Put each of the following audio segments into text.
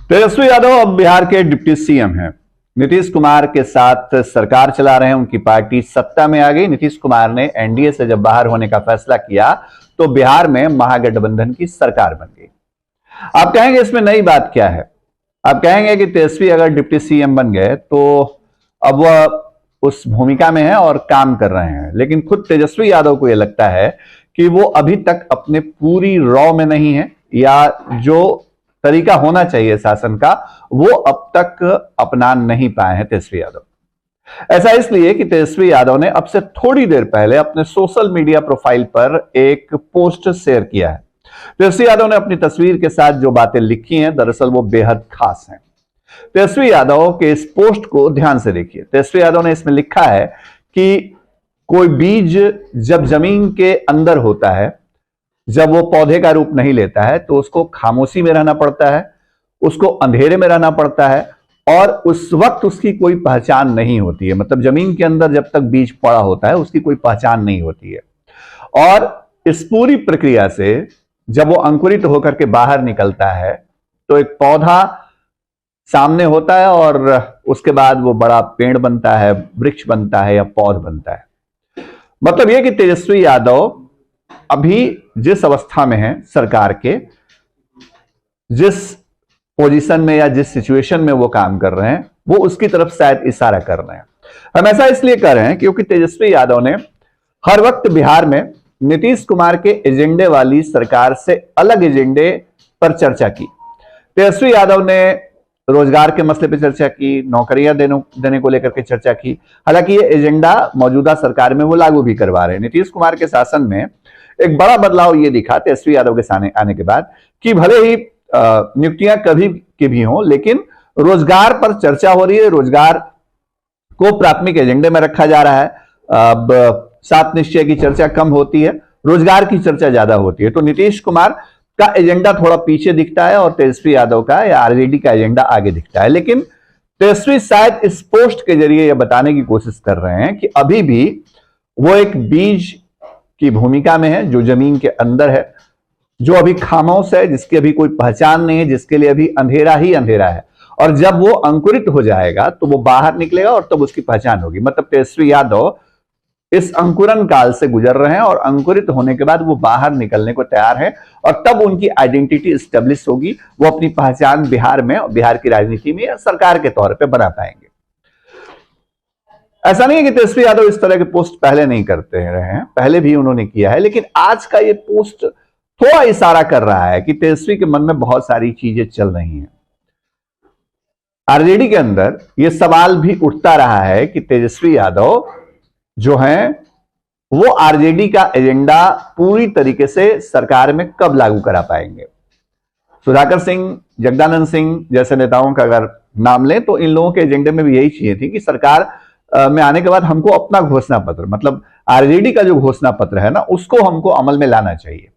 तेजस्वी यादव अब बिहार के deputy CM हैं। नीतीश कुमार के साथ सरकार चला रहे हैं, उनकी पार्टी सत्ता में आ गई। नीतीश कुमार ने एनडीए से जब बाहर होने का फैसला किया तो बिहार में महागठबंधन की सरकार बन गई। आप कहेंगे इसमें नई बात क्या है? आप कहेंगे कि तेजस्वी अगर डिप्टी सीएम बन गए तो अब वह उस भूमिका में है और काम कर रहे हैं, लेकिन खुद तेजस्वी यादव को यह लगता है कि वो अभी तक अपने पूरी रॉ में नहीं है, या जो तरीका होना चाहिए शासन का वो अब तक अपना नहीं पाए हैं तेजस्वी यादव। ऐसा इसलिए कि तेजस्वी यादव ने अब से थोड़ी देर पहले अपने सोशल मीडिया प्रोफाइल पर एक पोस्ट शेयर किया है। तेजस्वी यादव ने अपनी तस्वीर के साथ जो बातें लिखी हैं, दरअसल वो बेहद खास हैं। तेजस्वी यादव के इस पोस्ट को ध्यान से देखिए। तेजस्वी यादव ने इसमें लिखा है कि कोई बीज जब जमीन के अंदर होता है, जब वो पौधे का रूप नहीं लेता है, तो उसको खामोशी में रहना पड़ता है, उसको अंधेरे में रहना पड़ता है, और उस वक्त उसकी कोई पहचान नहीं होती है। मतलब जमीन के अंदर जब तक बीज पड़ा होता है उसकी कोई पहचान नहीं होती है। और इस पूरी प्रक्रिया से जब वो अंकुरित होकर के बाहर निकलता है तो एक पौधा सामने होता है और उसके बाद वो बड़ा पेड़ बनता है, वृक्ष बनता है या पौध बनता है। मतलब यह कि तेजस्वी यादव अभी जिस अवस्था में है सरकार के, जिस पोजीशन में या जिस सिचुएशन में वो काम कर रहे हैं, वो उसकी तरफ शायद इशारा कर रहे हैं। हम ऐसा इसलिए कर रहे हैं क्योंकि तेजस्वी यादव ने हर वक्त बिहार में नीतीश कुमार के एजेंडे वाली सरकार से अलग एजेंडे पर चर्चा की। तेजस्वी यादव ने रोजगार के मसले पर चर्चा की, नौकरियां देने को लेकर के चर्चा की। हालांकि ये एजेंडा मौजूदा सरकार में वो लागू भी करवा रहे हैं। नीतीश कुमार के शासन में एक बड़ा बदलाव ये दिखा तेजस्वी यादव के सामने आने के बाद कि भले ही नियुक्तियां कभी की भी हों, लेकिन रोजगार पर चर्चा हो रही है, रोजगार को प्राथमिक एजेंडे में रखा जा रहा है। अब 7 निश्चय की चर्चा कम होती है, रोजगार की चर्चा ज्यादा होती है। तो नीतीश कुमार का एजेंडा थोड़ा पीछे दिखता है और तेजस्वी यादव का या आरजेडी का एजेंडा आगे दिखता है। लेकिन तेजस्वी शायद इस पोस्ट के जरिए यह बताने की कोशिश कर रहे हैं कि अभी भी वो एक बीज की भूमिका में है, जो जमीन के अंदर है, जो अभी खामोश है, जिसकी अभी कोई पहचान नहीं है, जिसके लिए अभी अंधेरा ही अंधेरा है। और जब वो अंकुरित हो जाएगा तो वो बाहर निकलेगा और तब उसकी पहचान होगी। मतलब तेजस्वी यादव इस अंकुरन काल से गुजर रहे हैं और अंकुरित होने के बाद वो बाहर निकलने को तैयार है, और तब उनकी आइडेंटिटी स्टेब्लिश होगी। वो अपनी पहचान बिहार में, बिहार की राजनीति में या सरकार के तौर पे बना पाएंगे। ऐसा नहीं है कि तेजस्वी यादव इस तरह के पोस्ट पहले नहीं करते रहे हैं, पहले भी उन्होंने किया है, लेकिन आज का ये पोस्ट थोड़ा इशारा कर रहा है कि तेजस्वी के मन में बहुत सारी चीजें चल रही हैं। आरजेडी के अंदर यह सवाल भी उठता रहा है कि तेजस्वी यादव जो हैं वो आरजेडी का एजेंडा पूरी तरीके से सरकार में कब लागू करा पाएंगे। सुधाकर सिंह, जगदानंद सिंह जैसे नेताओं का अगर नाम लें तो इन लोगों के एजेंडे में भी यही चीजें थी कि सरकार में आने के बाद हमको अपना घोषणा पत्र, मतलब आरजेडी का जो घोषणा पत्र है ना, उसको हमको अमल में लाना चाहिए।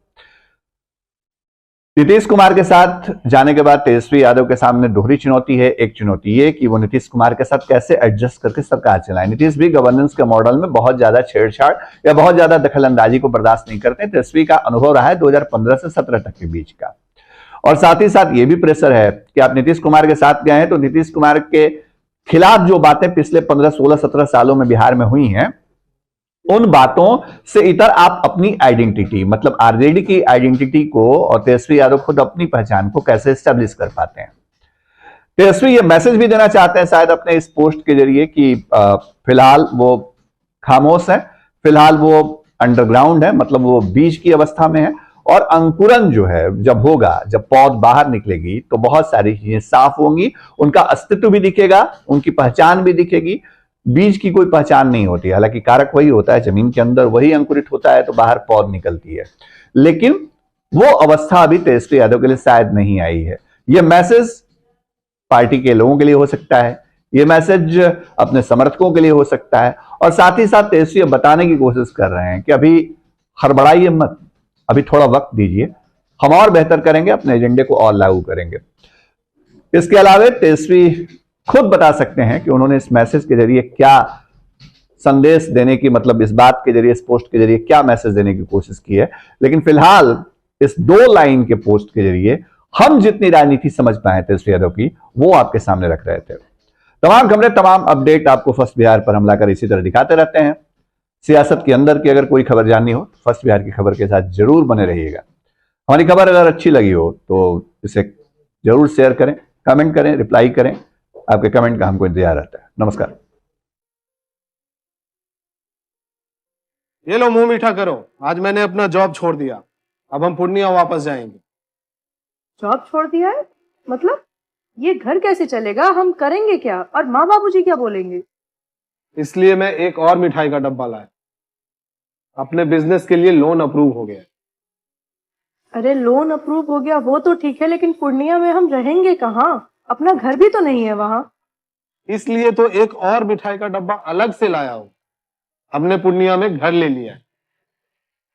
नीतीश कुमार के साथ जाने के बाद तेजस्वी यादव के सामने दोहरी चुनौती है। एक चुनौती ये कि वो नीतीश कुमार के साथ कैसे एडजस्ट करके सरकार चलाएं। नीतीश भी गवर्नेंस के मॉडल में बहुत ज्यादा छेड़छाड़ या बहुत ज्यादा दखलंदाजी को बर्दाश्त नहीं करते। तेजस्वी का अनुभव रहा है 2015 से 17 तक के बीच का। और साथ ही साथ ये भी प्रेशर है कि आप नीतीश कुमार के साथ गए हैं तो नीतीश कुमार के खिलाफ जो बातें पिछले 15, 16, 17 सालों में बिहार में हुई हैं, उन बातों से इतर आप अपनी आइडेंटिटी, मतलब आरजेडी की आइडेंटिटी को और तेजस्वी यादव खुद अपनी पहचान को कैसे एस्टेब्लिश कर पाते हैं। तेजस्वी ये मैसेज भी देना चाहते हैं शायद अपने इस पोस्ट के जरिए कि फिलहाल वो खामोश है, फिलहाल वो अंडरग्राउंड है, मतलब वो बीज की अवस्था में है। और अंकुरन जो है जब होगा, जब पौध बाहर निकलेगी तो बहुत सारी चीजें साफ होंगी, उनका अस्तित्व भी दिखेगा, उनकी पहचान भी दिखेगी। बीज की कोई पहचान नहीं होती, हालांकि कारक वही होता है, जमीन के अंदर वही अंकुरित होता है तो बाहर पौध निकलती है। लेकिन वो अवस्था अभी तेजस्वी यादव के लिए शायद नहीं आई है। यह मैसेज पार्टी के लोगों के लिए हो सकता है, यह मैसेज अपने समर्थकों के लिए हो सकता है, और साथ ही साथ तेजस्वी बताने की कोशिश कर रहे हैं कि अभी हड़बड़ाइए मत, अभी थोड़ा वक्त दीजिए, हम और बेहतर करेंगे, अपने एजेंडे को और लागू करेंगे। इसके अलावा तेजस्वी खुद बता सकते हैं कि उन्होंने इस मैसेज के जरिए क्या संदेश देने की, मतलब इस बात के जरिए, इस पोस्ट के जरिए क्या मैसेज देने की कोशिश की है। लेकिन फिलहाल इस 2 लाइन के पोस्ट के जरिए हम जितनी राजनीति समझ पाए तेजस्वी यादव की वो आपके सामने रख रहे थे। तमाम खबरें, तमाम अपडेट आपको फर्स्ट बिहार पर हम लाकर इसी तरह दिखाते रहते हैं। सियासत के अंदर की अगर कोई खबर जाननी हो तो फर्स्ट बिहार की खबर के साथ जरूर बने रहिएगा। हमारी खबर अगर अच्छी लगी हो तो इसे जरूर शेयर करें, कमेंट करें, रिप्लाई करें। आपके कमेंट का हमको इंतजार रहता है। नमस्कार। ये लो मुंह मीठा करो, आज मैंने अपना जॉब छोड़ दिया, अब हम पूर्णिया वापस जाएंगे। जॉब छोड़ दिया है? मतलब ये घर कैसे चलेगा? हम करेंगे क्या? और माँ बाबूजी क्या बोलेंगे? इसलिए मैं एक और मिठाई का डब्बा लाया। अपने बिजनेस के लिए लोन अप्रूव हो गया। अरे लोन अप्रूव हो गया वो तो ठीक है, लेकिन पूर्णिया में हम रहेंगे कहाँ? अपना घर भी तो नहीं है वहां। इसलिए तो एक और मिठाई का डब्बा अलग से लाया हूं। हमने पूर्णिया में घर ले लिया है,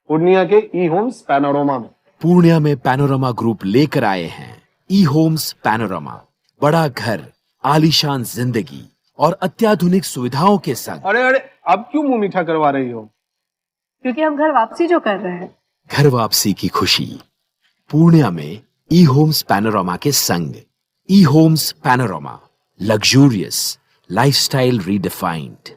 पूर्णिया के ई होम्स पैनोरमा में। पूर्णिया में पैनोरमा ग्रुप लेकर आए हैं ई होम्स पैनोरमा। बड़ा घर, आलीशान जिंदगी और अत्याधुनिक सुविधाओं के संग। अरे अब क्यों मुंह मीठा करवा रही हो? क्योंकि हम घर वापसी जो कर रहे हैं। घर वापसी की खुशी पूर्णिया में ई होम्स पैनोरमा के संग। ई Homes Panorama, luxurious lifestyle redefined.